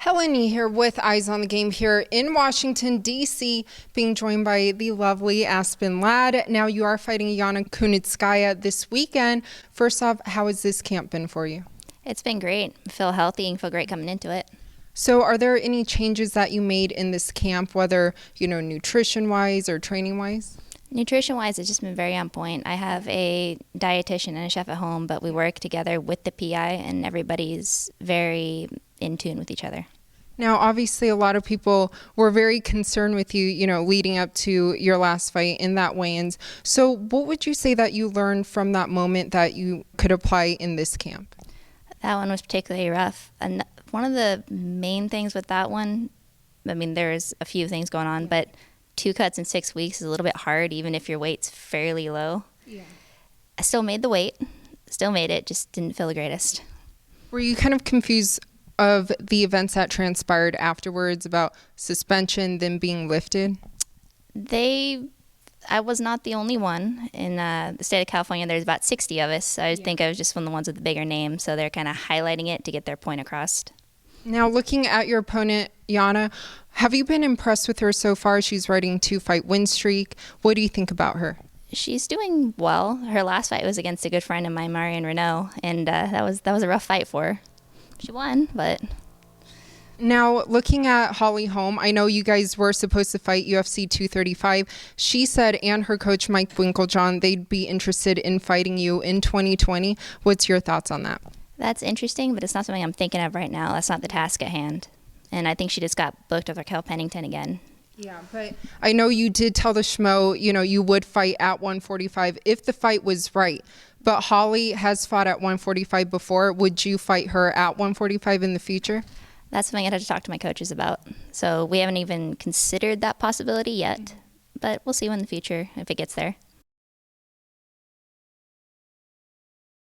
Helen Yee here with Eyes on the Game here in Washington, D.C., being joined by the lovely Aspen Ladd. Now you are fighting Yana Kunitskaya this weekend. First off, how has this camp been for you? It's been great. I feel healthy and feel great coming into it. So are there any changes that you made in this camp, whether, nutrition-wise or training-wise? Nutrition-wise, it's just been very on point. I have a dietitian and a chef at home, but we work together with the PI, and everybody's very in tune with each other. Now, obviously, a lot of people were very concerned with you, leading up to your last fight in that weigh-ins. So what would you say that you learned from that moment that you could apply in this camp? That one was particularly rough. And one of the main things with that one, there's a few things going on, but 2 cuts in 6 weeks is a little bit hard, even if your weight's fairly low. Yeah. I still made the weight, still made it, just didn't feel the greatest. Were you kind of confused of the events that transpired afterwards about suspension, then being lifted? I was not the only one. In the state of California, there's about 60 of us. I think I was just one of the ones with the bigger name, so they're kind of highlighting it to get their point across. Now, looking at your opponent, Yana, have you been impressed with her so far? She's riding 2-fight win streak. What do you think about her? She's doing well. Her last fight was against a good friend of mine, Marion Renault, and that was a rough fight for her. She won, but... Now, looking at Holly Holm, I know you guys were supposed to fight UFC 235. She said, and her coach, Mike Winklejohn, they'd be interested in fighting you in 2020. What's your thoughts on that? That's interesting, but it's not something I'm thinking of right now. That's not the task at hand. And I think she just got booked with Raquel Pennington again. Yeah, but I know you did tell the Schmo, you would fight at 145 if the fight was right. But Holly has fought at 145 before. Would you fight her at 145 in the future? That's something I'd have to talk to my coaches about. So we haven't even considered that possibility yet. But we'll see in the future if it gets there.